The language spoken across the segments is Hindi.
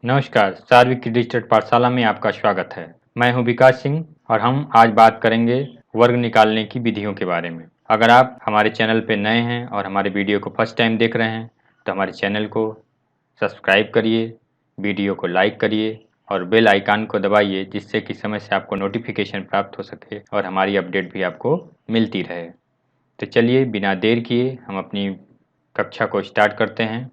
नमस्कार, सार्विक की डिजिटल पाठशाला में आपका स्वागत है। मैं हूं विकास सिंह और हम आज बात करेंगे वर्ग निकालने की विधियों के बारे में। अगर आप हमारे चैनल पर नए हैं और हमारे वीडियो को फर्स्ट टाइम देख रहे हैं, तो हमारे चैनल को सब्सक्राइब करिए, वीडियो को लाइक करिए और बेल आइकन को दबाइए, जिससे कि समय से आपको नोटिफिकेशन प्राप्त हो सके और हमारी अपडेट भी आपको मिलती रहे। तो चलिए बिना देर किए हम अपनी कक्षा को स्टार्ट करते हैं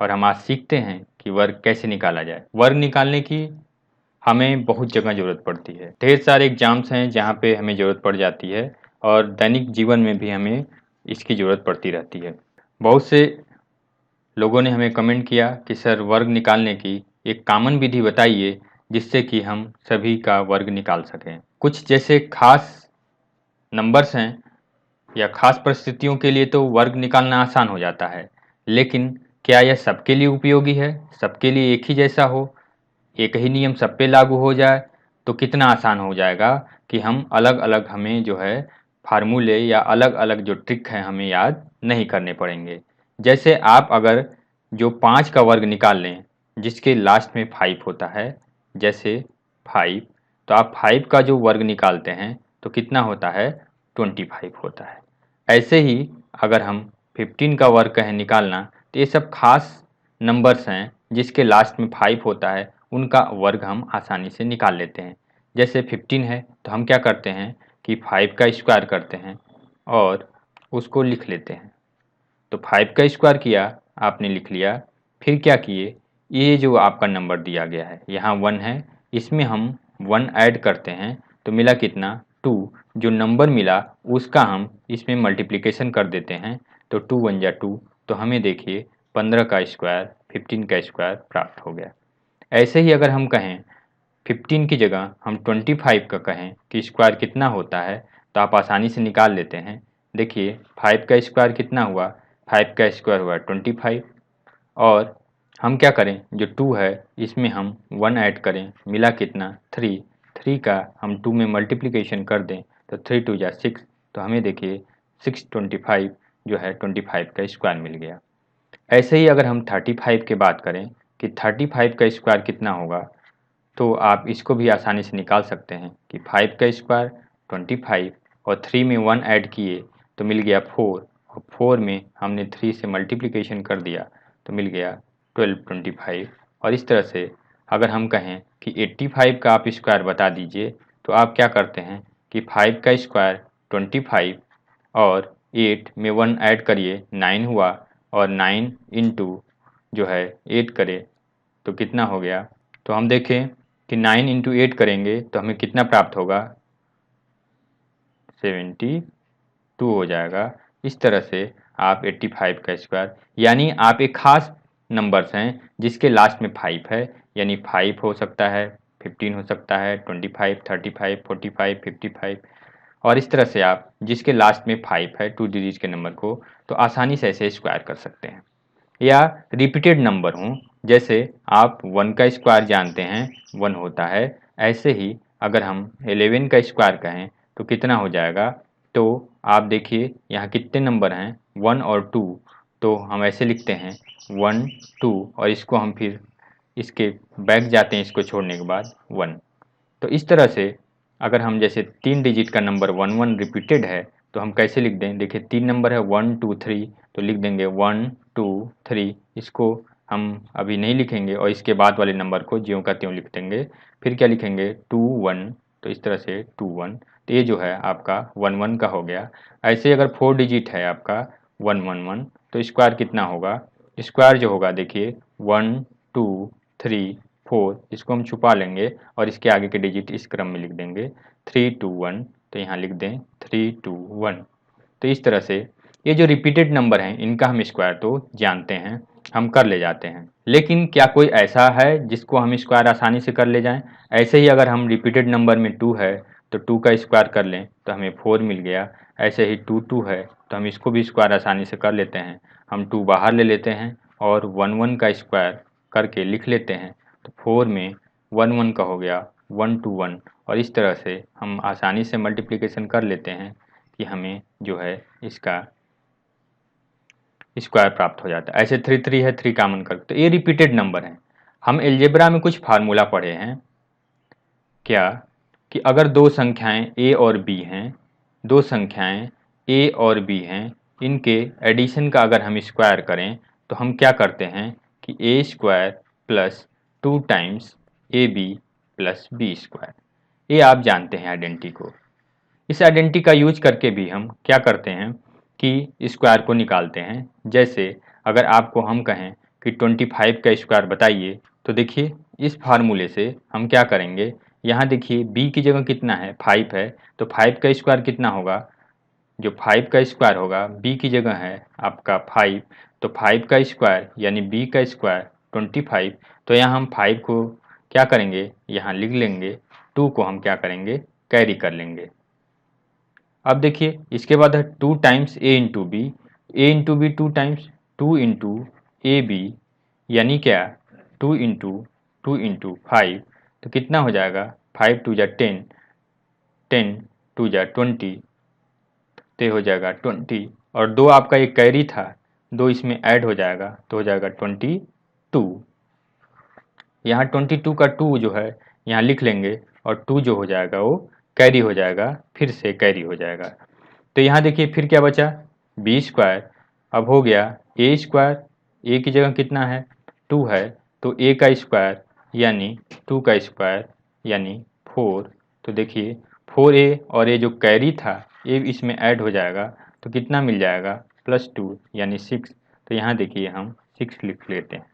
और हम आज सीखते हैं कि वर्ग कैसे निकाला जाए। वर्ग निकालने की हमें बहुत जगह ज़रूरत पड़ती है। ढेर सारे एग्जाम्स हैं जहाँ पे हमें ज़रूरत पड़ जाती है और दैनिक जीवन में भी हमें इसकी ज़रूरत पड़ती रहती है। बहुत से लोगों ने हमें कमेंट किया कि सर वर्ग निकालने की एक कॉमन विधि बताइए जिससे कि हम सभी का वर्ग निकाल सकें। कुछ जैसे खास नंबर्स हैं या खास परिस्थितियों के लिए तो वर्ग निकालना आसान हो जाता है, लेकिन क्या यह सबके लिए उपयोगी है? सबके लिए एक ही जैसा हो, एक ही नियम सब पे लागू हो जाए तो कितना आसान हो जाएगा कि हम अलग अलग हमें जो है फार्मूले या अलग अलग जो ट्रिक हैं हमें याद नहीं करने पड़ेंगे। जैसे आप अगर जो 5 का वर्ग निकाल लें जिसके लास्ट में 5 होता है, जैसे 5, तो आप 5 का जो वर्ग निकालते हैं तो कितना होता है, 25 होता है। ऐसे ही अगर हम 15 का वर्ग कहें निकालना, तो ये सब खास नंबर्स हैं जिसके लास्ट में 5 होता है, उनका वर्ग हम आसानी से निकाल लेते हैं। जैसे 15 है तो हम क्या करते हैं कि 5 का स्क्वायर करते हैं और उसको लिख लेते हैं। तो 5 का स्क्वायर किया, आपने लिख लिया। फिर क्या किए, ये जो आपका नंबर दिया गया है यहाँ 1 है, इसमें हम 1 ऐड करते हैं तो मिला कितना, 2। जो नंबर मिला उसका हम इसमें मल्टीप्लिकेशन कर देते हैं तो 2 1 जा 2, तो हमें देखिए 15 का स्क्वायर 15 का स्क्वायर प्राप्त हो गया। ऐसे ही अगर हम कहें 15 की जगह हम 25 का कहें कि स्क्वायर कितना होता है, तो आप आसानी से निकाल लेते हैं। देखिए 5 का स्क्वायर कितना हुआ, 5 का स्क्वायर हुआ 25, और हम क्या करें, जो 2 है इसमें हम 1 ऐड करें, मिला कितना, 3। 3 का हम 2 में मल्टीप्लिकेशन कर दें तो 3 2 जा 6, तो हमें देखिए 625 जो है 25 का स्क्वायर मिल गया। ऐसे ही अगर हम 35 की बात करें कि 35 का स्क्वायर कितना होगा, तो आप इसको भी आसानी से निकाल सकते हैं कि 5 का स्क्वायर 25 और 3 में 1 ऐड किए तो मिल गया 4, और 4 में हमने 3 से मल्टीप्लिकेशन कर दिया तो मिल गया 1225। और इस तरह से अगर हम कहें कि 85 का आप स्क्वायर बता दीजिए, तो आप क्या करते हैं कि 5 का स्क्वायर 25 और 8 में 1 ऐड करिए 9 हुआ, और 9 इंटू जो है 8 करें तो कितना हो गया, तो हम देखें कि 9 इंटू 8 करेंगे तो हमें कितना प्राप्त होगा, 72 हो जाएगा। इस तरह से आप 85 का स्क्वायर, यानी आप एक खास नंबर्स हैं जिसके लास्ट में 5 है, यानी 5 हो सकता है, 15 हो सकता है, 25 35 45 55, और इस तरह से आप जिसके लास्ट में 5 है 2 डिजिट के नंबर को, तो आसानी से ऐसे स्क्वायर कर सकते हैं। या रिपीटेड नंबर हों, जैसे आप 1 का स्क्वायर जानते हैं 1 होता है, ऐसे ही अगर हम 11 का स्क्वायर कहें तो कितना हो जाएगा, तो आप देखिए यहाँ कितने नंबर हैं, 1 और 2, तो हम ऐसे लिखते हैं 1 2, और इसको हम फिर इसके बैक जाते हैं इसको छोड़ने के बाद 1। तो इस तरह से अगर हम जैसे 3 डिजिट का नंबर 1 1 रिपीटेड है तो हम कैसे लिख दें, देखिए 3 नंबर है 1 2 3, तो लिख देंगे 1 2 3, इसको हम अभी नहीं लिखेंगे और इसके बाद वाले नंबर को ज्यों का त्यों लिख देंगे। फिर क्या लिखेंगे 2 1, तो इस तरह से 2 1, तो ये जो है आपका 1 1 का हो गया। ऐसे अगर 4 डिजिट है आपका 1 1 1, तो स्क्वायर कितना होगा, स्क्वायर जो होगा देखिए 1 2 3 4, इसको हम छुपा लेंगे और इसके आगे के डिजिट इस क्रम में लिख देंगे 3 2 1, तो यहाँ लिख दें 3 2 1। तो इस तरह से ये जो रिपीटेड नंबर हैं इनका हम स्क्वायर तो जानते हैं, हम कर ले जाते हैं, लेकिन क्या कोई ऐसा है जिसको हम स्क्वायर आसानी से कर ले जाएं? ऐसे ही अगर हम रिपीटेड नंबर में 2 है तो 2 का स्क्वायर कर लें तो हमें 4 मिल गया। ऐसे ही 2 2 है तो हम इसको भी स्क्वायर आसानी से कर लेते हैं, हम 2 बाहर ले लेते हैं और 1 1 का स्क्वायर करके लिख लेते हैं, तो 4 में 1 1 का हो गया 1 2 1, और इस तरह से हम आसानी से मल्टीप्लिकेशन कर लेते हैं कि हमें जो है इसका स्क्वायर प्राप्त हो जाता है। ऐसे 3 3 है, 3 कॉमन कर, तो ये रिपीटेड नंबर है। हम अलजेब्रा में कुछ फार्मूला पढ़े हैं क्या कि अगर दो संख्याएं a और b हैं, दो संख्याएं a और b हैं, इनके एडिशन का अगर हम स्क्वायर करें तो हम क्या करते हैं कि a square plus 2 times a b plus B square. ये आप जानते हैं आइडेंटिटी को। इस आइडेंटिटी का यूज करके भी हम क्या करते हैं कि स्क्वायर को निकालते हैं। जैसे अगर आपको हम कहें कि 25 का स्क्वायर बताइए, तो देखिए इस फार्मूले से हम क्या करेंगे, यहाँ देखिए b की जगह कितना है 5 है, तो 5 का स्क्वायर कितना होगा, जो 5 का स्क्वायर होगा b की जगह है आपका 5, तो 5 का स्क्वायर यानी b का स्क्वायर 25। तो यहाँ हम 5 को क्या करेंगे, यहाँ लिख लेंगे, 2 को हम क्या करेंगे कैरी कर लेंगे। अब देखिए इसके बाद है 2 times A into b, a into b 2 times 2 into a b, यानी क्या 2 इंटू 5, तो कितना हो जाएगा 5 2 जा 10, 10 2 जा 20, तो हो जाएगा 20, और 2 आपका एक कैरी था, 2 इसमें ऐड हो जाएगा तो हो जाएगा 22। यहाँ 22 का 2 जो है यहाँ लिख लेंगे, और 2 जो हो जाएगा वो कैरी हो जाएगा, फिर से कैरी हो जाएगा। तो यहाँ देखिए फिर क्या बचा बी स्क्वायर, अब हो गया ए स्क्वायर, ए की जगह कितना है 2 है, तो ए का स्क्वायर यानी 2 का स्क्वायर यानी 4, तो देखिए 4a और ये जो कैरी था ये इसमें ऐड हो जाएगा, तो कितना मिल जाएगा +2 यानी 6, तो यहाँ देखिए हम 6 लिख लेते हैं।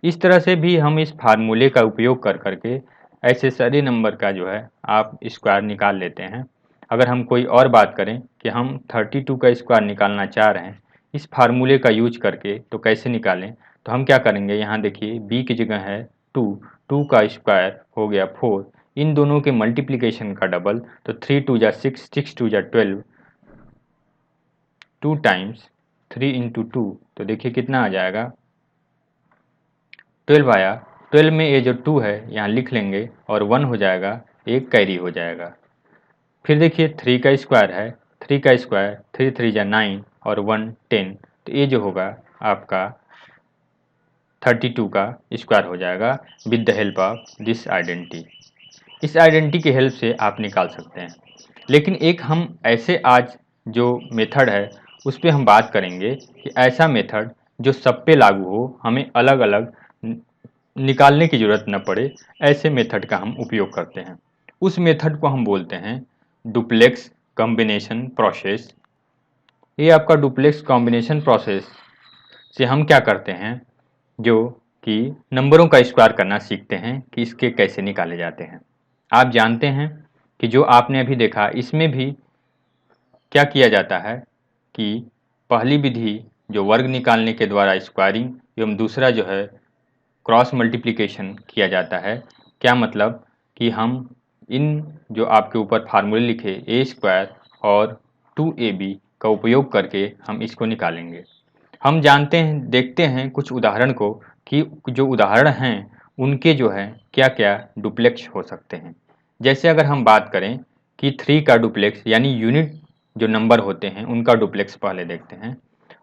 इस तरह से भी हम इस फार्मूले का उपयोग कर करके ऐसे सारे नंबर का जो है आप स्क्वायर निकाल लेते हैं। अगर हम कोई और बात करें कि हम 32 का स्क्वायर निकालना चाह रहे हैं इस फार्मूले का यूज करके, तो कैसे निकालें, तो हम क्या करेंगे, यहाँ देखिए b की जगह है 2, 2 का स्क्वायर हो गया 4, इन दोनों के मल्टीप्लिकेशन का डबल, तो 3 2 जा 6, 6 2 जा 12, 2 टाइम्स 3 इंटू 2, तो देखिए कितना आ जाएगा 12 आया। 12 में ये जो 2 है यहाँ लिख लेंगे और 1 हो जाएगा, एक कैरी हो जाएगा। फिर देखिए 3 का स्क्वायर है, 3 का स्क्वायर 3 3 जा 9 और 1 10, तो ये जो होगा आपका 32 का स्क्वायर हो जाएगा with the help of this identity. इस आइडेंटिटी की हेल्प से आप निकाल सकते हैं। लेकिन एक हम ऐसे आज जो मेथड है उस पर हम बात करेंगे कि ऐसा मेथड जो सब पे लागू हो, हमें अलग अलग निकालने की ज़रूरत न पड़े, ऐसे मेथड का हम उपयोग करते हैं। उस मेथड को हम बोलते हैं डुप्लेक्स कॉम्बिनेशन प्रोसेस। ये आपका डुप्लेक्स कॉम्बिनेशन प्रोसेस से हम क्या करते हैं, जो कि नंबरों का स्क्वायर करना सीखते हैं कि इसके कैसे निकाले जाते हैं। आप जानते हैं कि जो आपने अभी देखा इसमें भी क्या किया जाता है कि पहली विधि जो वर्ग निकालने के द्वारा स्क्वायरिंग एवं दूसरा जो है क्रॉस मल्टीप्लिकेशन किया जाता है। क्या मतलब कि हम इन जो आपके ऊपर फार्मूले लिखे ए स्क्वायर और 2ab का उपयोग करके हम इसको निकालेंगे। हम जानते हैं, देखते हैं कुछ उदाहरण को कि जो उदाहरण हैं उनके जो है क्या क्या डुप्लेक्स हो सकते हैं। जैसे अगर हम बात करें कि 3 का डुप्लेक्स यानी यूनिट जो नंबर होते हैं उनका डुप्लेक्स पहले देखते हैं।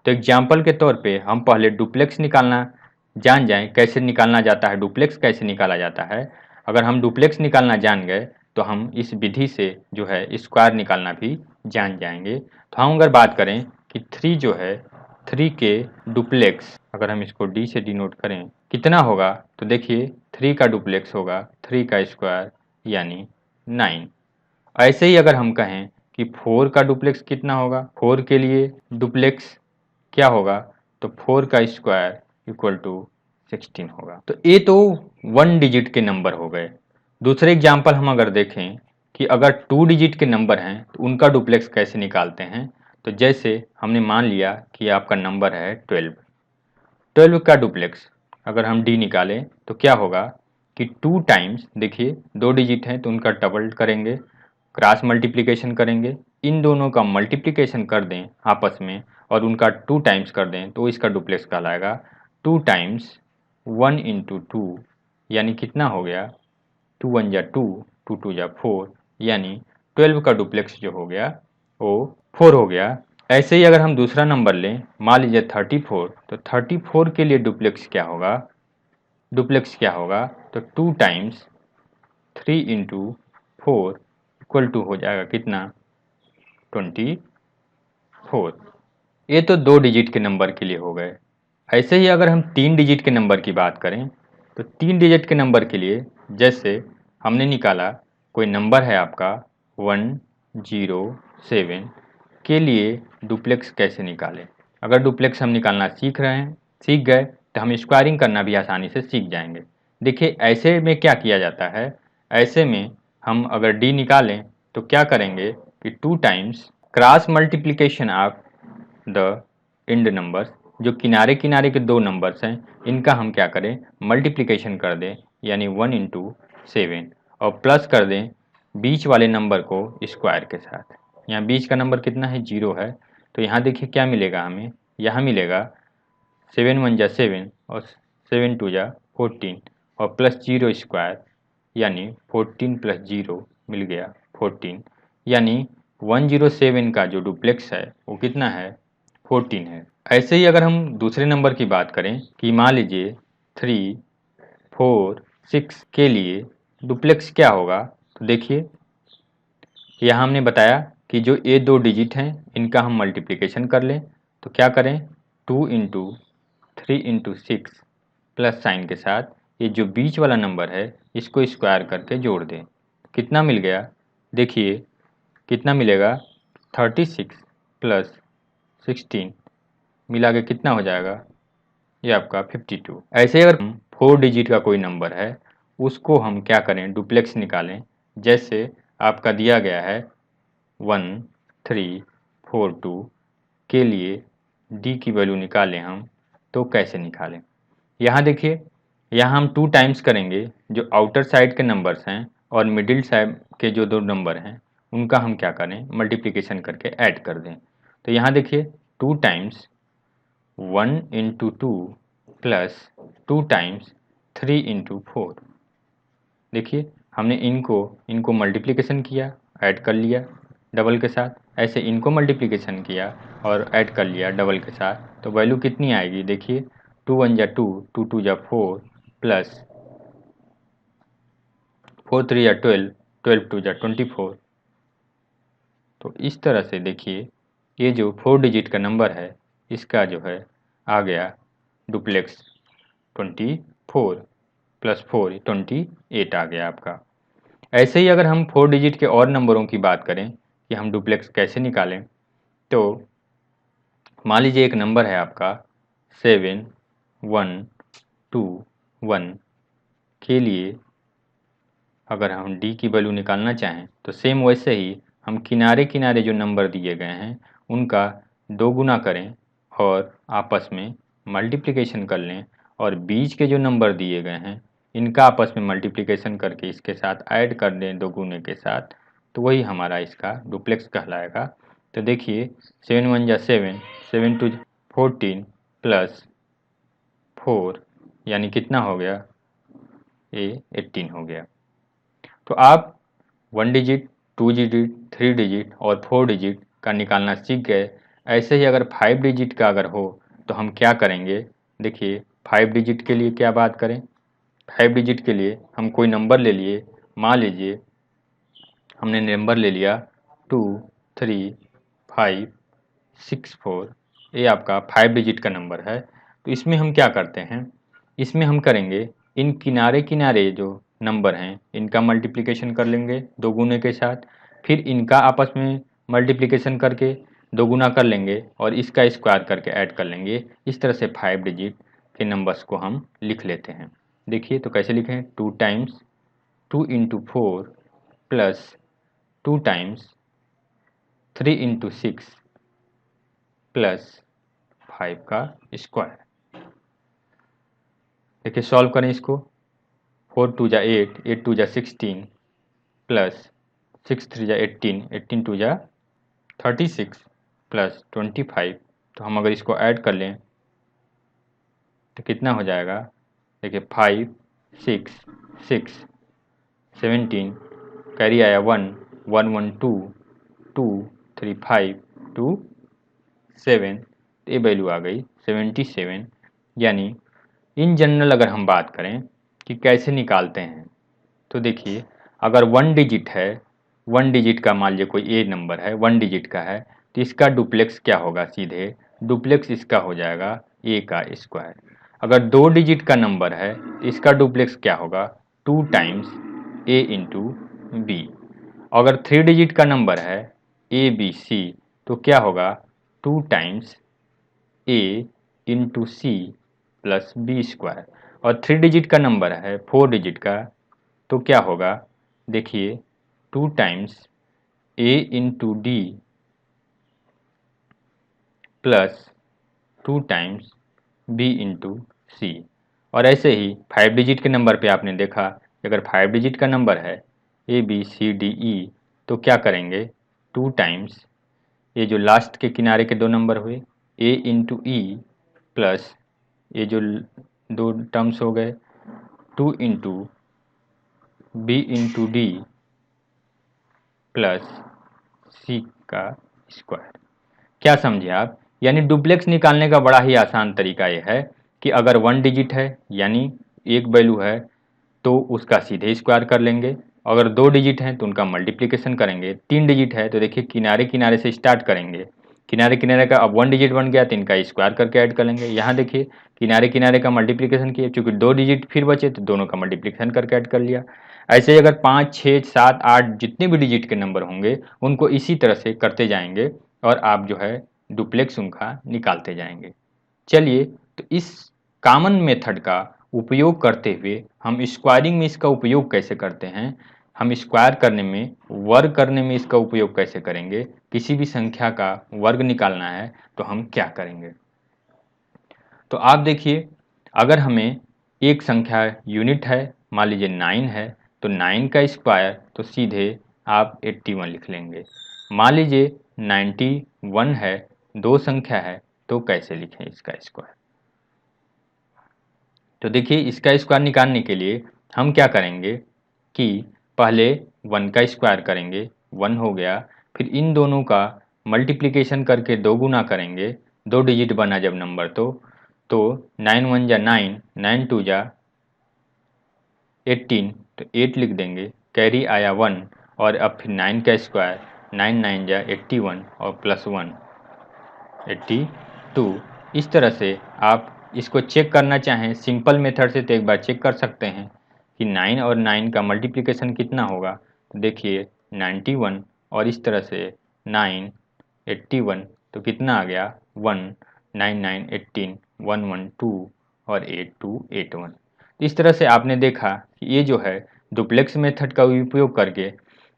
तो एग्जाम्पल के तौर पे हम पहले डुप्लेक्स निकालना जान जाएं, कैसे निकालना जाता है, डुप्लेक्स कैसे निकाला जाता है। अगर हम डुप्लेक्स निकालना जान गए तो हम इस विधि से जो है स्क्वायर निकालना भी जान जाएंगे। तो हम अगर बात करें कि 3 जो है 3 के डुप्लेक्स, अगर हम इसको d से डिनोट करें कितना होगा, तो देखिए 3 का डुप्लेक्स होगा 3 का स्क्वायर यानी 9। ऐसे ही अगर हम कहें कि 4 का डुप्लेक्स कितना होगा, 4 के लिए डुप्लेक्स क्या होगा, तो 4 का स्क्वायर इक्वल टू 16 होगा। तो ये तो 1 डिजिट के नंबर हो गए। दूसरे एग्जाम्पल हम अगर देखें कि अगर 2 डिजिट के नंबर हैं तो उनका डुप्लेक्स कैसे निकालते हैं। तो जैसे हमने मान लिया कि आपका नंबर है 12, 12 का डुप्लेक्स अगर हम d निकालें तो क्या होगा कि 2 टाइम्स, देखिए 2 डिजिट हैं तो उनका डबल करेंगे, क्रॉस मल्टीप्लिकेशन करेंगे, इन दोनों का मल्टीप्लिकेशन कर दें आपस में और उनका 2 टाइम्स कर दें तो इसका डुप्लेक्स कहलाएगा 2 टाइम्स 1 इंटू 2, यानी कितना हो गया 2 1 जा 2, 2 2 जा 4, यानी 12 का डुप्लेक्स जो हो गया वो 4 हो गया। ऐसे ही अगर हम दूसरा नंबर लें, मान लीजिए 34, तो 34 के लिए डुप्लेक्स क्या होगा, डुप्लेक्स क्या होगा, तो 2 टाइम्स 3 इंटू 4 इक्वल टू हो जाएगा कितना, 24। ये तो 2 डिजिट के नंबर के लिए हो गए। ऐसे ही अगर हम 3 डिजिट के नंबर की बात करें तो 3 डिजिट के नंबर के लिए जैसे हमने निकाला, कोई नंबर है आपका 107 के लिए डुप्लेक्स कैसे निकालें। अगर डुप्लेक्स हम निकालना सीख गए तो हम स्क्वायरिंग करना भी आसानी से सीख जाएंगे। देखिए ऐसे में क्या किया जाता है, ऐसे में हम अगर डी निकालें तो क्या करेंगे कि 2 times cross multiplication of the end numbers, जो किनारे किनारे के 2 नंबर्स हैं इनका हम क्या करें, मल्टीप्लिकेशन कर दें, यानी 1 इंटू 7 और प्लस कर दें बीच वाले नंबर को स्क्वायर के साथ। यहाँ बीच का नंबर कितना है, 0 है, तो यहाँ देखिए क्या मिलेगा हमें, यहाँ मिलेगा 7 1 जा 7 और 7 2 जा 14 और प्लस 0 स्क्वायर, यानी 14 प्लस 0 मिल गया 14, यानी 107 का जो डुप्लेक्स है वो कितना है, 14 है। ऐसे ही अगर हम दूसरे नंबर की बात करें कि मान लीजिए 3 4 6 के लिए डुप्लेक्स क्या होगा, तो देखिए यहाँ हमने बताया कि जो ये 2 डिजिट हैं इनका हम मल्टीप्लिकेशन कर लें, तो क्या करें, 2 इंटू 3 इंटू 6 प्लस साइन के साथ ये जो बीच वाला नंबर है इसको स्क्वायर करके जोड़ दें, कितना मिल गया, देखिए कितना मिलेगा, 36 प्लस 16 मिला के कितना हो जाएगा, ये आपका 52। ऐसे अगर 4 डिजिट का कोई नंबर है उसको हम क्या करें, डुप्लेक्स निकालें। जैसे आपका दिया गया है 1342 के लिए डी की वैल्यू निकालें हम, तो कैसे निकालें। यहाँ देखिए, यहाँ हम 2 टाइम्स करेंगे जो आउटर साइड के नंबर्स हैं और मिडिल साइड के जो 2 नंबर हैं उनका हम क्या करें, मल्टीप्लिकेशन करके ऐड कर दें। तो यहाँ देखिए 2 times 1 into 2 plus 2 times 3 into 4। देखिए हमने इनको मल्टीप्लिकेशन किया, ऐड कर लिया डबल के साथ, ऐसे इनको मल्टीप्लिकेशन किया और ऐड कर लिया डबल के साथ, तो वैल्यू कितनी आएगी, देखिए 2 1 जा 2, 2 2 जा 4 प्लस 4 3 जा 12, 12 2 जा 24। तो इस तरह से देखिए ये जो 4 डिजिट का नंबर है इसका जो है आ गया डुप्लेक्स 24 प्लस 4 28 आ गया आपका। ऐसे ही अगर हम 4 डिजिट के और नंबरों की बात करें कि हम डुप्लेक्स कैसे निकालें, तो मान लीजिए एक नंबर है आपका 7 1 2 1 के लिए अगर हम डी की वैल्यू निकालना चाहें तो सेम वैसे ही हम किनारे किनारे जो नंबर दिए गए हैं उनका 2 गुना करें और आपस में मल्टीप्लिकेशन कर लें, और बीच के जो नंबर दिए गए हैं इनका आपस में मल्टीप्लिकेशन करके इसके साथ ऐड कर दें 2 गुने के साथ, तो वही हमारा इसका डुप्लेक्स कहलाएगा। तो देखिए 7 1 जा 7, 7 2 14 प्लस 4 यानी कितना हो गया, ये 18 हो गया। तो आप 1 डिजिट 2 डिजिट 3 डिजिट और 4 डिजिट का निकालना सीख गए। ऐसे ही अगर 5 डिजिट का अगर हो तो हम क्या करेंगे, देखिए 5 डिजिट के लिए क्या बात करें, 5 डिजिट के लिए हम कोई नंबर ले लिए, मान लीजिए हमने नंबर ले लिया 2 3 5 6 4, ये आपका 5 डिजिट का नंबर है। तो इसमें हम क्या करते हैं, इसमें हम करेंगे इन किनारे किनारे जो नंबर हैं इनका मल्टीप्लिकेशन कर लेंगे 2 गुने के साथ, फिर इनका आपस में मल्टीप्लिकेशन करके 2 गुना कर लेंगे और इसका स्क्वायर करके ऐड कर लेंगे। इस तरह से 5 डिजिट के नंबर्स को हम लिख लेते हैं। देखिए तो कैसे लिखें, 2 times 2 into 4 plus 2 times 3 into 6 plus 5 का स्क्वायर। देखिए सॉल्व करें इसको, 4 2 जा 8, 8 2 जा 16 प्लस 6 3 जा 18, 18 2 जा 36 प्लस 25। तो हम अगर इसको ऐड कर लें तो कितना हो जाएगा, देखिए 5 6 6 17, कैरी आया 1 1 1 2 2 3 5 2 7, ये वैल्यू आ गई 77, यानी इन जनरल अगर हम बात करें कि कैसे निकालते हैं, तो देखिए अगर 1 डिजिट है, 1 डिजिट का मान लीजिए कोई ए नंबर है, 1 डिजिट का है, तो इसका डुप्लेक्स क्या होगा, सीधे डुप्लेक्स इसका हो जाएगा ए का स्क्वायर। अगर 2 डिजिट का नंबर है तो इसका डुप्लेक्स क्या होगा, 2 टाइम्स ए इंटू बी। अगर 3 डिजिट का नंबर है ए बी सी, तो क्या होगा, 2 टाइम्स ए into C plus B square. और 3 डिजिट का नंबर है 4 डिजिट का, तो क्या होगा, देखिए 2 टाइम्स ए into D plus 2 times B into C. और ऐसे ही 5 डिजिट के नंबर पे आपने देखा कि अगर 5 डिजिट का नंबर है A B C D E, तो क्या करेंगे, 2 टाइम्स ये जो लास्ट के किनारे के 2 नंबर हुए ए इंटू ई प्लस ये जो 2 टर्म्स हो गए 2 into B into D plus C का स्क्वायर। क्या समझे आप? यानी डुप्लेक्स निकालने का बड़ा ही आसान तरीका यह है कि अगर 1 डिजिट है यानी एक वैल्यू है तो उसका सीधे स्क्वायर कर लेंगे। अगर 2 डिजिट हैं तो उनका मल्टीप्लिकेशन करेंगे। 3 डिजिट है तो देखिए किनारे किनारे से स्टार्ट करेंगे। किनारे किनारे का अब 1 डिजिट बन गया तो इनका स्क्वायर करके ऐड कर लेंगे। यहाँ देखिए किनारे किनारे का मल्टीप्लिकेशन किया, चूंकि 2 डिजिट फिर बचे तो दोनों का मल्टीप्लिकेशन करके ऐड कर लिया। ऐसे ही अगर 5, 6, 7, 8 जितने भी डिजिट के नंबर होंगे उनको इसी तरह से करते जाएंगे और आप जो है डुप्लेक्स उनका निकालते जाएंगे। चलिए, तो इस कॉमन मेथड का उपयोग करते हुए हम स्क्वायरिंग में इसका उपयोग कैसे करते हैं, हम स्क्वायर करने में, वर्ग करने में इसका उपयोग कैसे करेंगे, किसी भी संख्या का वर्ग निकालना है तो हम क्या करेंगे। तो आप देखिए अगर हमें एक संख्या यूनिट है, मान लीजिए 9 है, तो 9 का स्क्वायर तो सीधे आप 81 लिख लेंगे। मान लीजिए 91 है, दो संख्या है, तो कैसे लिखें इसका स्क्वायर। तो देखिए इसका स्क्वायर निकालने के लिए हम क्या करेंगे कि पहले 1 का स्क्वायर करेंगे, 1 हो गया, फिर इन दोनों का मल्टीप्लिकेशन करके 2 गुना करेंगे, 2 डिजिट बना जब नंबर तो 9 1 जा 9, 9 2 जा 18, तो 8 लिख देंगे, कैरी आया 1 और अब फिर 9 का स्क्वायर, 9 9 जा 81 और प्लस 1 82। इस तरह से आप इसको चेक करना चाहें सिंपल मेथड से तो एक बार चेक कर सकते हैं कि 9 और 9 का मल्टीप्लिकेशन कितना होगा। तो देखिए 91 और इस तरह से 9 81, तो कितना आ गया 1 9 9 18 1 1 2 और 8 2 8 1। इस तरह से आपने देखा कि ये जो है डुप्लेक्स मेथड का उपयोग करके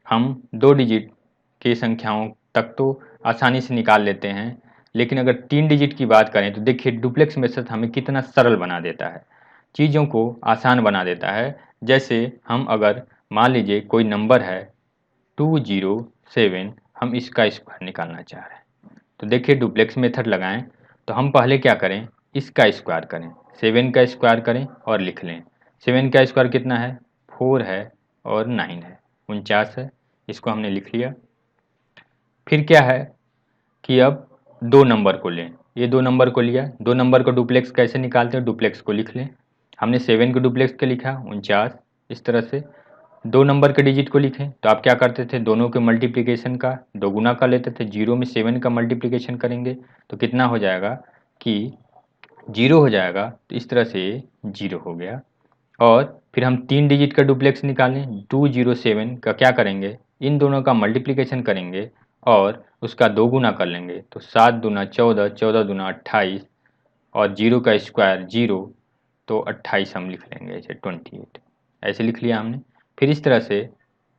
हम 2 डिजिट की संख्याओं तक तो आसानी से निकाल लेते हैं, लेकिन अगर 3 डिजिट की बात करें तो देखिए डुप्लेक्स मेथड हमें कितना सरल बना देता है, चीज़ों को आसान बना देता है। जैसे हम अगर मान लीजिए कोई नंबर है 207, हम इसका स्क्वायर निकालना चाह रहे हैं, तो देखिए डुप्लेक्स मेथड लगाएं तो हम पहले क्या करें, इसका स्क्वायर करें, 7 का स्क्वायर करें और लिख लें। 7 का स्क्वायर कितना है, 4 है और 9 है, 49 है, इसको हमने लिख लिया। फिर क्या है कि अब 2 नंबर को लें, ये 2 नंबर को लिया, 2 नंबर को डुप्लेक्स कैसे निकालते हैं, डुप्लेक्स को लिख लें। हमने 7 को डुप्लेक्स के लिखा 49, इस तरह से 2 नंबर के डिजिट को लिखें तो आप क्या करते थे, दोनों के मल्टीप्लिकेशन का 2 गुना कर लेते थे। 0 में 7 का मल्टीप्लिकेशन करेंगे तो कितना हो जाएगा कि 0 हो जाएगा, तो इस तरह से 0 हो गया। और फिर हम 3 डिजिट का डुप्लेक्स निकालें, 207 का क्या करेंगे, इन दोनों का मल्टीप्लिकेशन करेंगे और उसका 2 गुना कर लेंगे, तो 7 दूना 14, 14 दूना 28 और 0 का स्क्वायर 0, तो 28 हम लिख लेंगे ऐसे 28, ऐसे लिख लिया हमने। फिर इस तरह से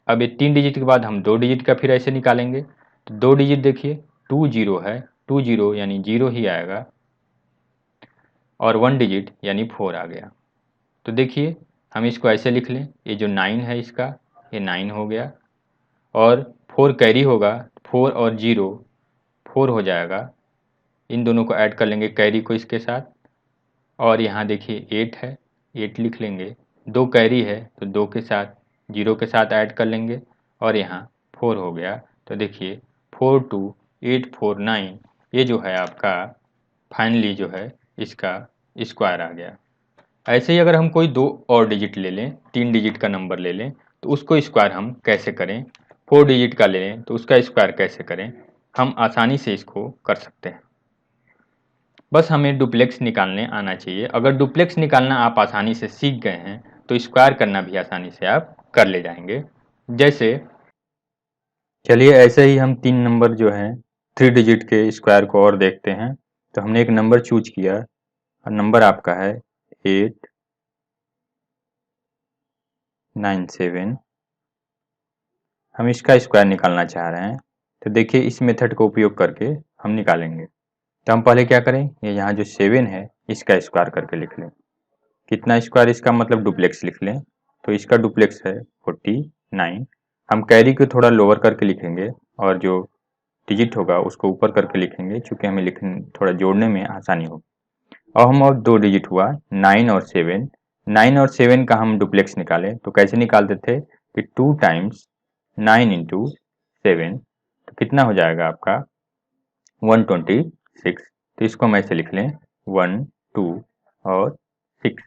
अब ये 3 डिजिट के बाद हम 2 डिजिट का फिर ऐसे निकालेंगे, तो 2 डिजिट देखिए 20 है, 20 यानी 0 ही आएगा और 1 डिजिट यानी 4 आ गया। तो देखिए हम इसको ऐसे लिख लें, ये जो 9 है इसका ये 9 हो गया और 4 कैरी होगा, 4 और 0 4 हो जाएगा, इन दोनों को ऐड कर लेंगे कैरी को इसके साथ। और यहाँ देखिए 8 है, 8 लिख लेंगे, 2 कैरी है तो 2 के साथ 0 के साथ ऐड कर लेंगे और यहाँ 4 हो गया। तो देखिए 4 2 8 4 9, ये जो है आपका फाइनली जो है इसका स्क्वायर आ गया। ऐसे ही अगर हम कोई 2 और डिजिट ले लें, 3 डिजिट का नंबर ले लें, तो उसको स्क्वायर हम कैसे करें, 4 डिजिट का ले लें तो उसका स्क्वायर कैसे करें, हम आसानी से इसको कर सकते हैं। बस हमें डुप्लेक्स निकालने आना चाहिए। अगर डुप्लेक्स निकालना आप आसानी से सीख गए हैं तो स्क्वायर करना भी आसानी से आप कर ले जाएंगे। जैसे चलिए ऐसे ही हम 3 नंबर जो हैं 3 डिजिट के स्क्वायर को और देखते हैं। तो हमने एक नंबर चूज किया और नंबर आपका है 897। हम इसका स्क्वायर निकालना चाह रहे हैं, तो देखिए इस मेथड का उपयोग करके हम निकालेंगे। तो हम पहले क्या करें, ये यहाँ जो 7 है इसका स्क्वायर करके लिख लें। कितना स्क्वायर, इसका मतलब डुप्लेक्स लिख लें। तो इसका डुप्लेक्स है 49। हम कैरी को थोड़ा लोअर करके लिखेंगे और जो डिजिट होगा उसको ऊपर करके लिखेंगे, क्योंकि हमें लिखने थोड़ा जोड़ने में आसानी होगी। और हम और 2 डिजिट हुआ 9 और 7। 9 और 7 का हम डुप्लेक्स निकालें तो कैसे निकालते थे कि 2 टाइम्स 9 इंटू 7, तो कितना हो जाएगा आपका 126। तो इसको हम ऐसे लिख लें 1 2 और 6।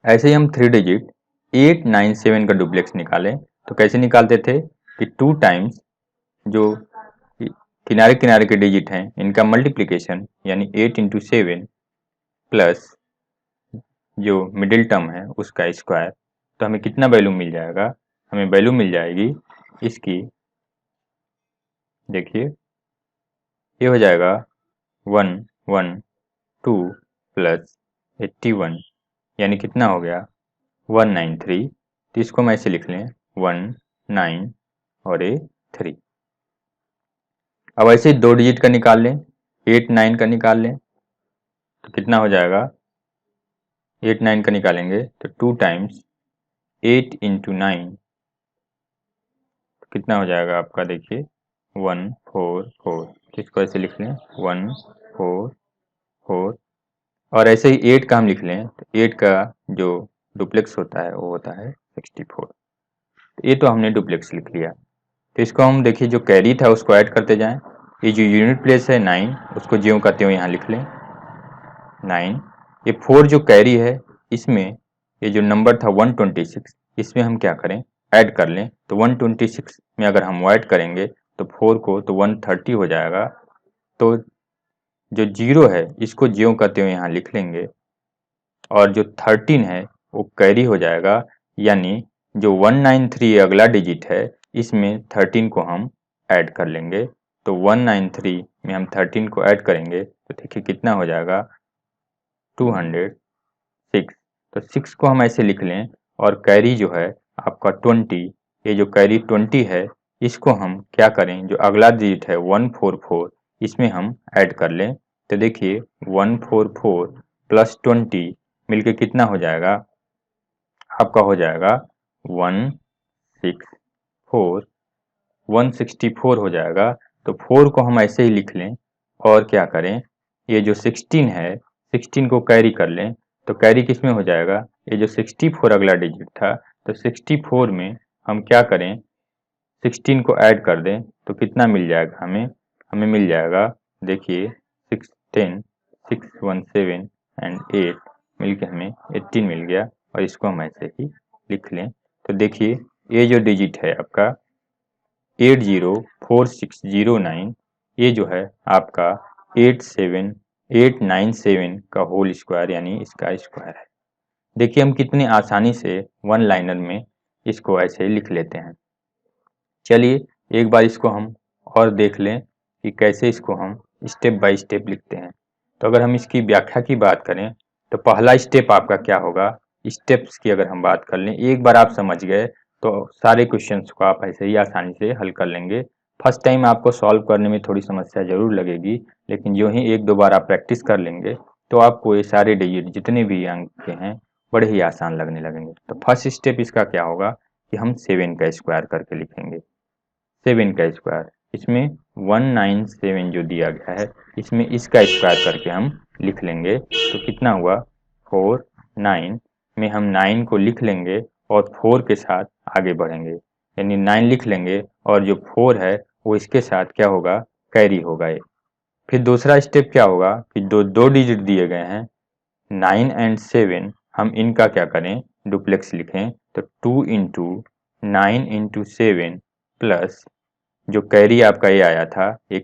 ऐसे ही हम 3 डिजिट 8 9 7 का डुप्लेक्स निकालें तो कैसे निकालते थे कि 2 टाइम्स जो किनारे किनारे के डिजिट हैं इनका मल्टीप्लिकेशन यानी 8 इंटू 7 प्लस जो मिडिल टर्म है उसका स्क्वायर। तो हमें कितना वैल्यू मिल जाएगा, हमें वैल्यू मिल जाएगी इसकी, देखिए ये हो जाएगा 112 प्लस 81, यानी कितना हो गया 193। तो इसको हम ऐसे लिख लें 19 और ये 3। अब ऐसे ही 2 डिजिट का निकाल लें, 8 9 का निकाल लें तो कितना हो जाएगा, 8 9 का निकालेंगे तो 2 टाइम्स 8 इंटू 9 कितना हो जाएगा आपका, देखिए 144। तो इसको ऐसे लिख लें 144। और ऐसे ही 8 का हम लिख लें तो 8 का जो डुप्लेक्स होता है वो होता है 64। ये तो हमने डुप्लेक्स लिख लिया। तो इसको हम देखिए जो कैरी था उसको ऐड करते जाएं। ये जो यूनिट प्लेस है 9 उसको ज्यों का त्यों यहाँ लिख लें 9। ये 4 जो कैरी है इसमें ये जो नंबर था 126, इसमें हम क्या करें ऐड कर लें। तो 126 में अगर हम ऐड करेंगे तो 4 को तो 130 हो जाएगा। तो जो 0 है इसको ज्यों का त्यों यहाँ लिख लेंगे और जो 13 है वो कैरी हो जाएगा, यानी जो 193 अगला डिजिट है इसमें 13 को हम ऐड कर लेंगे। तो 193 में हम 13 को ऐड करेंगे तो देखिए कितना हो जाएगा 206। तो 6 को हम ऐसे लिख लें और कैरी जो है आपका 20, ये जो कैरी 20 है इसको हम क्या करें, जो अगला डिजिट है 144 इसमें हम ऐड कर लें। तो देखिए 144 प्लस 20 मिलके कितना हो जाएगा, आपका हो जाएगा 164 हो जाएगा। तो 4 को हम ऐसे ही लिख लें और क्या करें, ये जो 16 है 16 को कैरी कर लें। तो कैरी किस में हो जाएगा, ये जो 64 अगला डिजिट था तो 64 में हम क्या करें 16 को ऐड कर दें तो कितना मिल जाएगा हमें, हमें मिल जाएगा देखिए 6 10 6 1 7 एंड 8 मिलके हमें 18 मिल गया। और इसको हम ऐसे ही लिख लें। तो देखिए ये जो डिजिट है आपका 804609, ये जो है आपका 87897 का होल स्क्वायर यानी इसका स्क्वायर है। देखिए हम कितनी आसानी से वन लाइनर में इसको ऐसे लिख लेते हैं। चलिए एक बार इसको हम और देख लें कि कैसे इसको हम स्टेप बाय स्टेप लिखते हैं। तो अगर हम इसकी व्याख्या की बात करें तो पहला स्टेप आपका क्या होगा, स्टेप्स की अगर हम बात कर लें, एक बार आप समझ गए तो सारे क्वेश्चंस को आप ऐसे ही आसानी से हल कर लेंगे। फर्स्ट टाइम आपको सॉल्व करने में थोड़ी समस्या जरूर लगेगी, लेकिन जो ही एक दो बार आप प्रैक्टिस कर लेंगे तो आपको ये सारे डिजिट जितने भी अंक के हैं बड़े ही आसान लगने लगेंगे। तो फर्स्ट स्टेप इसका क्या होगा कि हम 7 का स्क्वायर करके लिखेंगे। 7 का स्क्वायर, इसमें 197 जो दिया गया है इसमें इसका स्क्वायर करके हम लिख लेंगे। तो कितना हुआ 4 9 में हम 9 को लिख लेंगे और 4 के साथ आगे बढ़ेंगे, यानी 9 लिख लेंगे और जो 4 है वो इसके साथ क्या होगा कैरी होगा ये। फिर दूसरा स्टेप क्या होगा कि दो डिजिट दिए गए हैं 9 एंड 7 हम इनका क्या करें, डुप्लेक्स लिखें, तो 2 इंटू 9 इंटू 7 प्लस जो कैरी आपका ये आया था, ये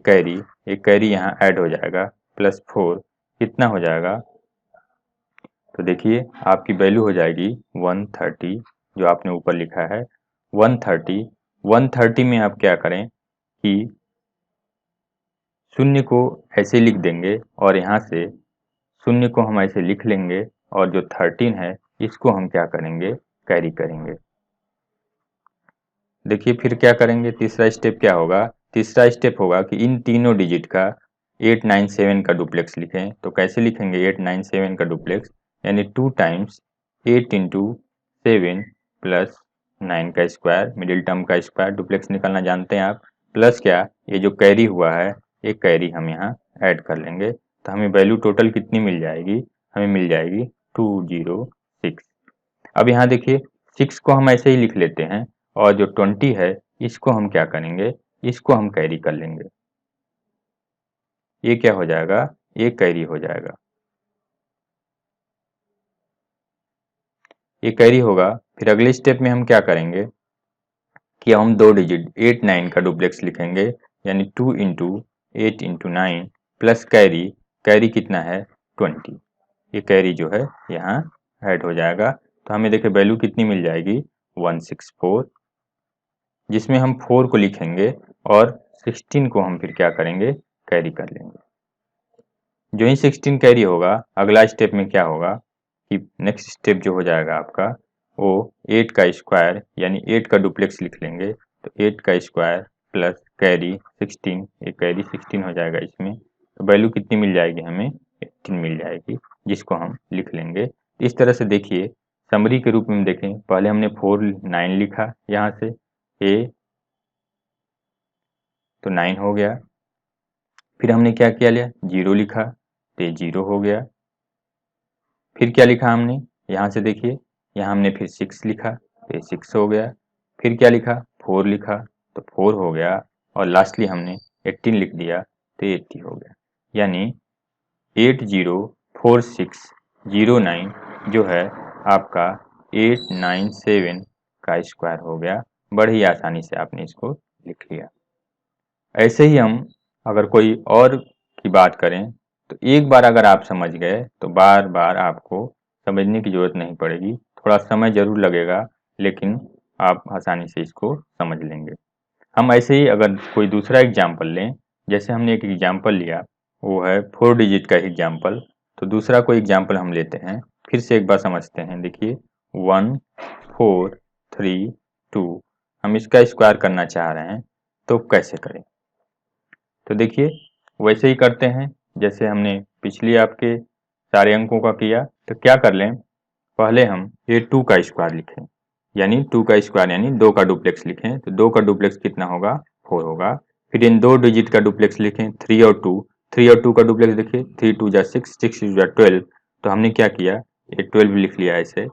कैरी यहाँ ऐड हो जाएगा, प्लस 4 कितना हो जाएगा, तो देखिए आपकी वैल्यू हो जाएगी 130, जो आपने ऊपर लिखा है 130। 130 में आप क्या करें कि शून्य को ऐसे लिख देंगे और यहाँ से शून्य को हम ऐसे लिख लेंगे और जो 13 है इसको हम क्या करेंगे, कैरी करेंगे। देखिए फिर क्या करेंगे, तीसरा स्टेप क्या होगा, तीसरा स्टेप होगा कि इन तीनों डिजिट का 897 का डुप्लेक्स लिखें। तो कैसे लिखेंगे 897 का डुप्लेक्स, यानी 2 टाइम्स 8 इंटू 7 प्लस 9 का स्क्वायर, मिडिल टर्म का स्क्वायर, डुप्लेक्स निकालना जानते हैं आप, प्लस क्या, ये जो कैरी हुआ है ये कैरी हम यहाँ ऐड कर लेंगे। तो हमें वैल्यू टोटल कितनी मिल जाएगी, हमें मिल जाएगी 206। अब यहाँ देखिए 6 को हम ऐसे ही लिख लेते हैं और जो 20 है इसको हम क्या करेंगे, इसको हम कैरी कर लेंगे। ये क्या हो जाएगा, ये कैरी हो जाएगा, ये कैरी होगा। फिर अगले स्टेप में हम क्या करेंगे कि हम 2 डिजिट 8 9 का डुप्लेक्स लिखेंगे, यानी 2 into 8 into 9 plus carry, carry कितना है 20, ये कैरी जो है यहाँ ऐड हो जाएगा। तो हमें देखिए वैल्यू कितनी मिल जाएगी 164, जिसमें हम 4 को लिखेंगे और 16 को हम फिर क्या करेंगे, कैरी कर लेंगे। जो ही 16 कैरी होगा, अगला स्टेप में क्या होगा कि नेक्स्ट स्टेप जो हो जाएगा आपका वो 8 का स्क्वायर, यानी 8 का डुप्लेक्स लिख लेंगे। तो 8 का स्क्वायर प्लस कैरी 16, ये कैरी 16 हो जाएगा इसमें। तो वैल्यू कितनी मिल जाएगी, हमें 18 मिल जाएगी, जिसको हम लिख लेंगे। इस तरह से देखिए समरी के रूप में देखें, पहले हमने 4 9 लिखा, यहाँ से ए तो 9 हो गया, फिर हमने क्या किया, लिया 0 लिखा तो ये 0 हो गया, फिर क्या लिखा हमने, यहाँ से देखिए यहाँ हमने फिर 6 लिखा तो ये 6 हो गया, फिर क्या लिखा 4 लिखा तो 4 हो गया, और लास्टली हमने 18 लिख दिया तो ये 80 हो गया। यानी 804609 जो है आपका 897 का स्क्वायर हो गया। बड़ी आसानी से आपने इसको लिख लिया। ऐसे ही हम अगर कोई और की बात करें तो एक बार अगर आप समझ गए तो बार बार आपको समझने की ज़रूरत नहीं पड़ेगी, थोड़ा समय ज़रूर लगेगा लेकिन आप आसानी से इसको समझ लेंगे। हम ऐसे ही अगर कोई दूसरा एग्जाम्पल लें, जैसे हमने एक एग्जाम्पल लिया वो है 4 डिजिट का एग्जाम्पल, तो दूसरा कोई एग्जाम्पल हम लेते हैं, फिर से एक बार समझते हैं। देखिए 1 4 3 2, हम इसका स्क्वायर करना चाह रहे हैं तो कैसे करें, तो देखिए वैसे ही करते हैं जैसे हमने पिछली आपके सारे अंकों का किया। तो क्या कर लें, पहले हम ये 2 का स्क्वायर लिखें, यानी 2 का स्क्वायर यानी 2 का डुप्लेक्स लिखें। तो 2 का डुप्लेक्स कितना होगा, 4 होगा। फिर इन 2 डिजिट का डुप्लेक्स लिखें, 3 और 2, 3 और 2 का डुप्लेक्स देखिए 3 2 जा 6, 6 2 जा 12, तो हमने क्या किया ये 12 लिख लिया ऐसे।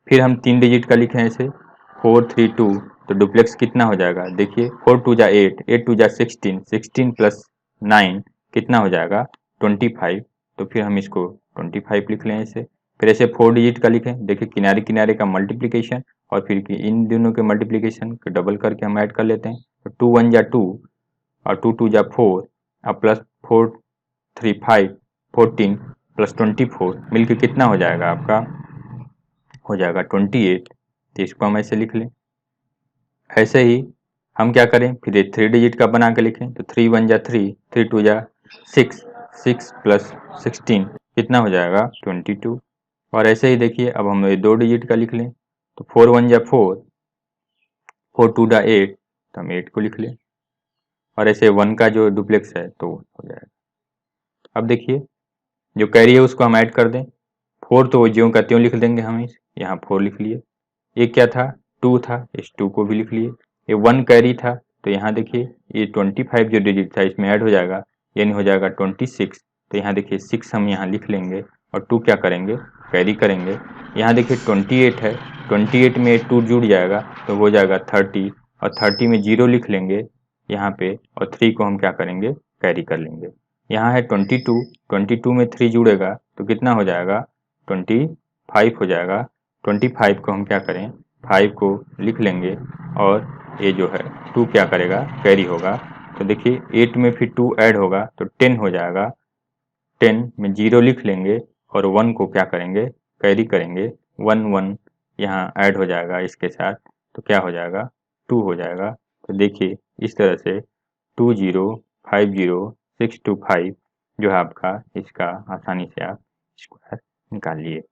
फिर हम 3 डिजिट का लिखें ऐसे 4 3 2, तो डुप्लेक्स कितना हो जाएगा, देखिए 4 2 जा 8, 8 2 जा 16, 16 प्लस 9 कितना हो जाएगा 25, तो फिर हम इसको 25 लिख लें ऐसे। फिर ऐसे 4 डिजिट का लिखें, देखिए किनारे किनारे का मल्टीप्लिकेशन और फिर इन दोनों के मल्टीप्लिकेशन को डबल करके हम ऐड कर लेते हैं। तो 2 1 जा 2 और 2 2 जा 4 और प्लस 4 3 5, 14 प्लस 24 मिलके कितना हो जाएगा आपका, हो जाएगा 28। तो इसको हम ऐसे लिख लें। ऐसे ही हम क्या करें, फिर 3 डिजिट का बना के लिखें, तो 3 1 जा 3, 3 2 जा 6, 6 प्लस 16 कितना हो जाएगा 22। और ऐसे ही देखिए अब हम 2 डिजिट का लिख लें, तो 4 1 जा 4, 4 2 जा 8, तो हम 8 को लिख लें। और ऐसे 1 का जो डुप्लेक्स है तो हो जाएगा। अब देखिए जो कैरी है उसको हम ऐड कर दें, 4 तो ज्यों का त्यों लिख देंगे हम, यहाँ 4 लिख लिए। ये क्या था 2 था, इस 2 को भी लिख लिए। ये 1 कैरी था तो यहाँ देखिए ये 25 जो डिजिट था इसमें ऐड हो जाएगा, यानी हो जाएगा 26। तो यहाँ देखिए 6 हम यहाँ लिख लेंगे और 2 क्या करेंगे कैरी करेंगे। यहाँ देखिए 28 है, 28 में 2 जुड़ जाएगा तो हो जाएगा 30, और 30 में 0 लिख लेंगे यहाँ पे, और 3 को हम क्या करेंगे कैरी कर लेंगे। यहाँ है 22, 22 में 3 जुड़ेगा तो कितना हो जाएगा 25 हो जाएगा। 25 को हम क्या करें, 5 को लिख लेंगे और ये जो है 2 क्या करेगा, कैरी होगा। तो देखिए 8 में फिर 2 ऐड होगा तो 10 हो जाएगा। 10 में 0 लिख लेंगे और 1 को क्या करेंगे, कैरी करेंगे। 1 1 यहाँ ऐड हो जाएगा इसके साथ, तो क्या हो जाएगा 2 हो जाएगा। तो देखिए इस तरह से 2050625 जो है आपका, इसका आसानी से आप स्क्वायर निकाल लिए।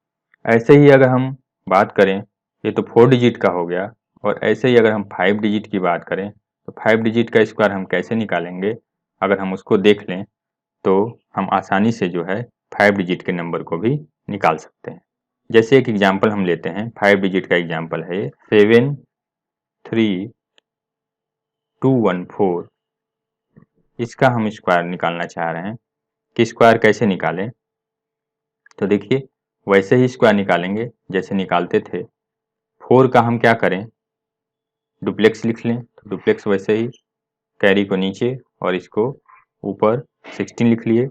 ऐसे ही अगर हम बात करें, ये तो 4 डिजिट का हो गया, और ऐसे ही अगर हम 5 डिजिट की बात करें तो 5 डिजिट का स्क्वायर हम कैसे निकालेंगे, अगर हम उसको देख लें तो हम आसानी से जो है 5 डिजिट के नंबर को भी निकाल सकते हैं। जैसे एक एग्जाम्पल हम लेते हैं, 5 डिजिट का एग्जाम्पल है 73214। इसका हम स्क्वायर निकालना चाह रहे हैं कि स्क्वायर कैसे निकालें। तो देखिए वैसे ही स्क्वायर निकालेंगे जैसे निकालते थे। 4 का हम क्या करें, डुप्लेक्स लिख लें। तो डुप्लेक्स वैसे ही कैरी को नीचे और इसको ऊपर 16 लिख लिए।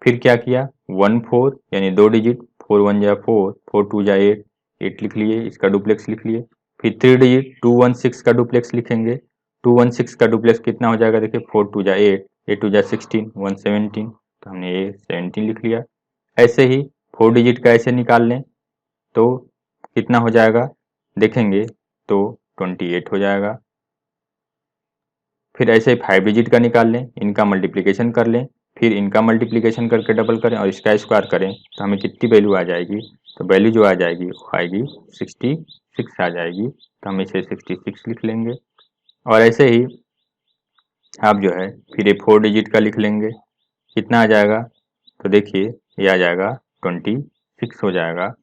फिर क्या किया, 1 4 यानी 2 डिजिट, 4 1 जा 4, 4 2 जा 8, 8 लिख लिए, इसका डुप्लेक्स लिख लिए। फिर 3 डिजिट 216 का डुप्लेक्स लिखेंगे। 216 का डुप्लेक्स कितना हो जाएगा, देखिए 4 2 जा 8, 8 2 जा 16, 117, तो हमने ये 17 लिख लिया। ऐसे ही 4 डिजिट का ऐसे निकाल लें तो कितना हो जाएगा, देखेंगे तो 28 हो जाएगा। फिर ऐसे 5 डिजिट का निकाल लें, इनका मल्टीप्लिकेशन कर लें, फिर इनका मल्टीप्लिकेशन करके डबल करें और इसका स्क्वायर करें तो हमें कितनी वैल्यू आ जाएगी, तो वैल्यू जो आ जाएगी वो आएगी 66 आ जाएगी। तो हम इसे 66 लिख लेंगे। और ऐसे ही आप जो है फिर ये 4 डिजिट का लिख लेंगे, कितना आ जाएगा, तो देखिए ये आ जाएगा 26 हो जाएगा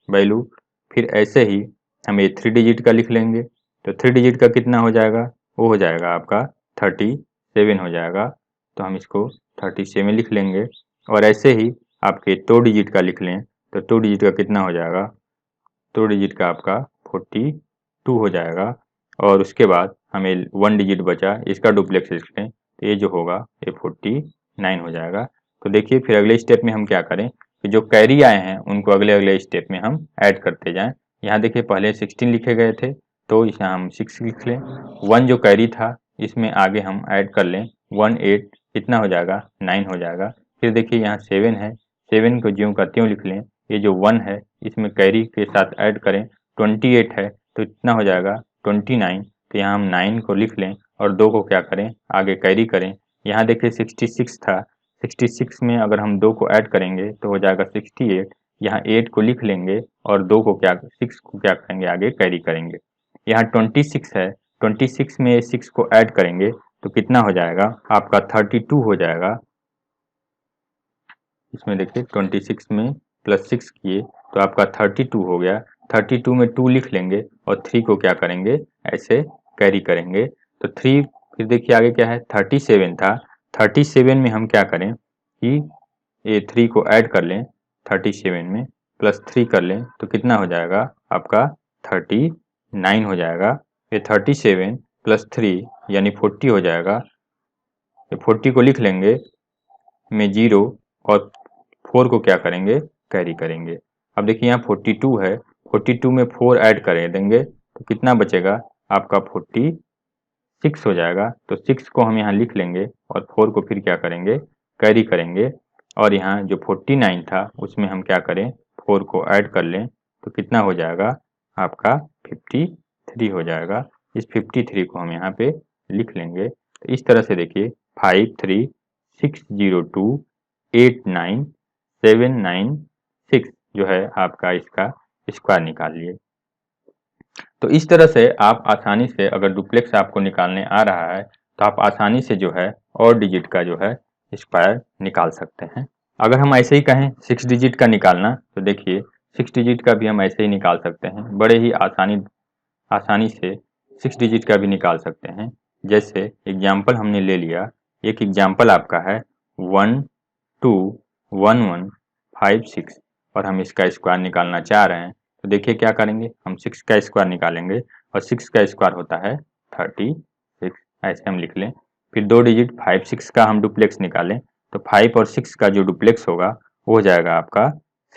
वैल्यू। फिर ऐसे ही हम ये 3 डिजिट का लिख लेंगे, तो 3 डिजिट का कितना हो जाएगा, वो हो जाएगा आपका 37 हो जाएगा। तो हम इसको 37 लिख लेंगे। और ऐसे ही आपके 2 डिजिट का लिख लें तो 2 डिजिट का कितना हो जाएगा, 2 डिजिट का आपका 42 हो जाएगा। और उसके बाद हमें 1 डिजिट बचा, इसका डुप्लेक्स लिख लें तो ये जो होगा ये 49 हो जाएगा। तो देखिए फिर अगले स्टेप में हम क्या करें कि जो कैरी आए हैं उनको अगले अगले स्टेप में हम ऐड करते जाएं। यहाँ देखिए पहले 16 लिखे गए थे तो यहाँ हम 6 लिख लें। 1 जो कैरी था इसमें आगे हम ऐड कर लें, 1 8 कितना हो जाएगा, 9 हो जाएगा। फिर देखिए यहाँ 7 है, 7 को ज्यों का त्यों लिख लें। ये जो 1 है इसमें कैरी के साथ ऐड करें, 28 है तो इतना हो जाएगा 29। तो यहाँ हम 9 को लिख लें और 2 को क्या करें, आगे कैरी करें। यहाँ देखिए 66 था, 66 में अगर हम 2 को ऐड करेंगे तो हो जाएगा 68। यहाँ 8 को लिख लेंगे और 2 को क्या, 6 को क्या करेंगे, आगे कैरी करेंगे। यहाँ 26 है, 26 में 6 को ऐड करेंगे तो कितना हो जाएगा आपका 32 हो जाएगा। इसमें देखिए 26 में प्लस 6 किए तो आपका 32 हो गया। 32 में 2 लिख लेंगे और 3 को क्या करेंगे, ऐसे कैरी करेंगे। तो 3 फिर देखिए आगे क्या है, 37 था, 37 में हम क्या करें कि ये 3 को ऐड कर लें, 37 में प्लस 3 कर लें तो कितना हो जाएगा आपका 39 हो जाएगा। ये 37 प्लस 3 यानी 40 हो जाएगा। ये 40 को लिख लेंगे में 0 और 4 को क्या करेंगे, कैरी करेंगे। अब देखिए यहाँ 42 है, 42 में 4 ऐड कर देंगे तो कितना बचेगा आपका 46 हो जाएगा। तो 6 को हम यहाँ लिख लेंगे और 4 को फिर क्या करेंगे, कैरी करेंगे। और यहाँ जो 49 था उसमें हम क्या करें, 4 को ऐड कर लें तो कितना हो जाएगा आपका 53 हो जाएगा। इस 53 को हम यहाँ पे लिख लेंगे। तो इस तरह से देखिए 53602897996 जो है आपका इसका स्क्वायर निकाल लिए। तो इस तरह से आप आसानी से, अगर डुप्लेक्स आपको निकालने आ रहा है तो आप आसानी से जो है और डिजिट का जो है स्क्वायर निकाल सकते हैं। अगर हम ऐसे ही कहें 6 डिजिट का निकालना तो देखिए 6 डिजिट का भी हम ऐसे ही निकाल सकते हैं, बड़े ही आसानी से 6 डिजिट का भी निकाल सकते हैं। जैसे एग्जाम्पल हमने ले लिया, एक एग्जाम्पल आपका है 121156 और हम इसका स्क्वायर निकालना चाह रहे हैं। तो देखिए क्या करेंगे, हम 6 का स्क्वायर निकालेंगे और 6 का स्क्वायर होता है 36, ऐसे हम लिख लें। फिर 2 डिजिट 5 6 का हम डुप्लेक्स निकालें तो 5 और 6 का जो डुप्लेक्स होगा वो हो जाएगा आपका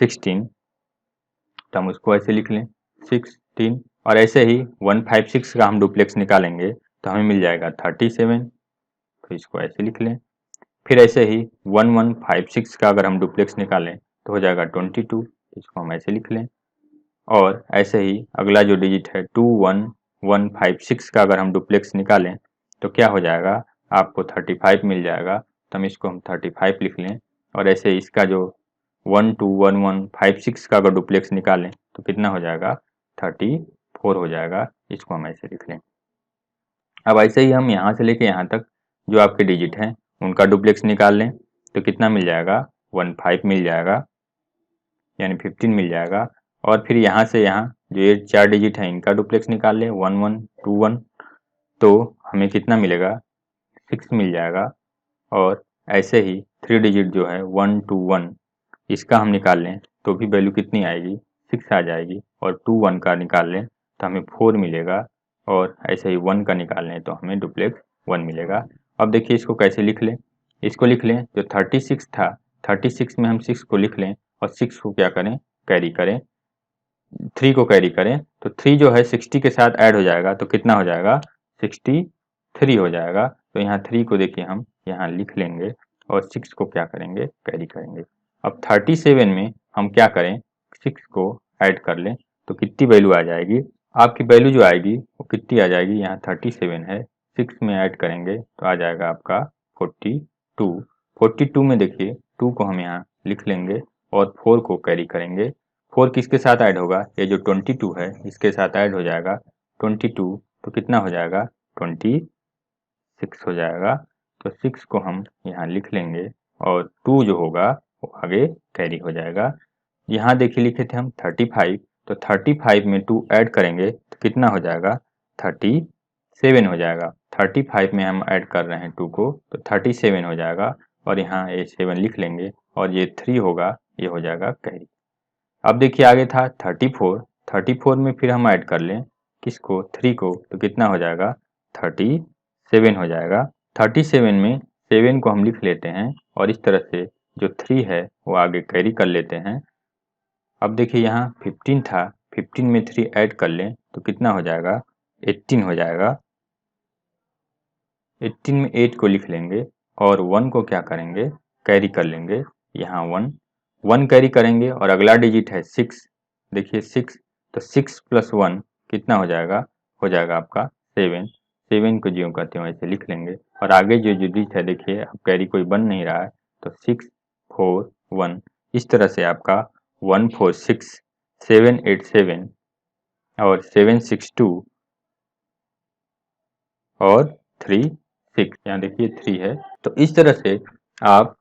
16, तो हम उसको ऐसे लिख लें 16। और ऐसे ही 156 का हम डुप्लेक्स निकालेंगे तो हमें मिल जाएगा 37, तो इसको ऐसे लिख लें। फिर ऐसे ही 1156 का अगर हम डुप्लेक्स निकालें तो हो जाएगा 22, इसको हम ऐसे लिख लें। और ऐसे ही अगला जो डिजिट है 21156 का अगर हम डुप्लेक्स निकालें तो क्या हो जाएगा, आपको 35 मिल जाएगा, तो हम इसको 35 लिख लें। और ऐसे ही इसका जो 121156 का अगर डुप्लेक्स निकालें तो कितना हो जाएगा, 34 हो जाएगा, इसको हम ऐसे लिख लें। अब ऐसे ही हम यहाँ से लेके यहाँ तक जो आपके डिजिट हैं उनका डुप्लेक्स निकाल लें तो कितना मिल जाएगा, 15 मिल जाएगा, यानी 15 मिल जाएगा। और फिर यहाँ से यहाँ जो ये 4 डिजिट हैं इनका डुप्लेक्स निकाल लें 1121, तो हमें कितना मिलेगा, 6 मिल जाएगा। और ऐसे ही 3 डिजिट जो है 121 इसका हम निकाल लें तो भी वैल्यू कितनी आएगी, 6 आ जाएगी। और 21 का निकाल लें तो हमें 4 मिलेगा। और ऐसे ही 1 का निकाल लें तो हमें डुप्लेक्स 1 मिलेगा। अब देखिए इसको कैसे लिख लें, इसको लिख लें जो 36 था 36 में हम 6 को लिख लें और 6 को क्या करें, कैरी करें, 3 को कैरी करें तो 3 जो है 60 के साथ ऐड हो जाएगा तो कितना हो जाएगा, 63 हो जाएगा। तो यहाँ 3 को देखिए हम यहाँ लिख लेंगे और 6 को क्या करेंगे, कैरी करेंगे। अब 37 में हम क्या करें, 6 को ऐड कर लें तो कितनी वैल्यू आ जाएगी, आपकी वैल्यू जो आएगी वो कितनी आ जाएगी, यहाँ 37 है, 6 में ऐड करेंगे तो आ जाएगा आपका 42। 42 में देखिए 2 को हम यहाँ लिख लेंगे और 4 को कैरी करेंगे। 4 किसके साथ ऐड होगा, ये जो 22 है इसके साथ ऐड हो जाएगा 22, तो कितना हो जाएगा, 26 हो जाएगा। तो 6 को हम यहाँ लिख लेंगे और 2 जो होगा वो आगे कैरी हो जाएगा। यहाँ देखिए लिखे थे हम 35, तो 35 में 2 ऐड करेंगे तो कितना हो जाएगा, 37 हो जाएगा। 35 में हम ऐड कर रहे हैं 2 को तो 37 हो जाएगा। और यहाँ ये 7 लिख लेंगे और ये 3 होगा, ये हो जाएगा कैरी। अब देखिए आगे था 34, 34 में फिर हम ऐड कर लें किसको, 3 को, तो कितना हो जाएगा, 37 हो जाएगा। 37 में 7 को हम लिख लेते हैं और इस तरह से जो 3 है वो आगे कैरी कर लेते हैं। अब देखिए यहाँ 15 था, 15 में 3 ऐड कर लें तो कितना हो जाएगा, 18 हो जाएगा। 18 में 8 को लिख लेंगे और 1 को क्या करेंगे, कैरी कर लेंगे, यहाँ 1 कैरी करेंगे और अगला डिजिट है 6, देखिए 6, तो 6 प्लस 1 कितना हो जाएगा आपका 7, 7 को ज्यों कहते हैं वैसे लिख लेंगे। और आगे जो डिजिट है देखिए अब कैरी कोई बन नहीं रहा है तो 6 4 1, इस तरह से आपका 146 787 और 762 और 3 6, यहाँ देखिए 3 है। तो इस तरह से आप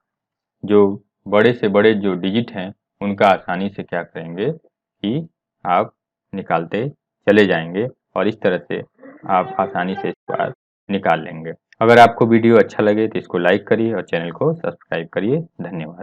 जो बड़े से बड़े जो डिजिट हैं उनका आसानी से क्या करेंगे कि आप निकालते चले जाएंगे और इस तरह से आप आसानी से स्क्वायर निकाल लेंगे। अगर आपको वीडियो अच्छा लगे तो इसको लाइक करिए और चैनल को सब्सक्राइब करिए। धन्यवाद।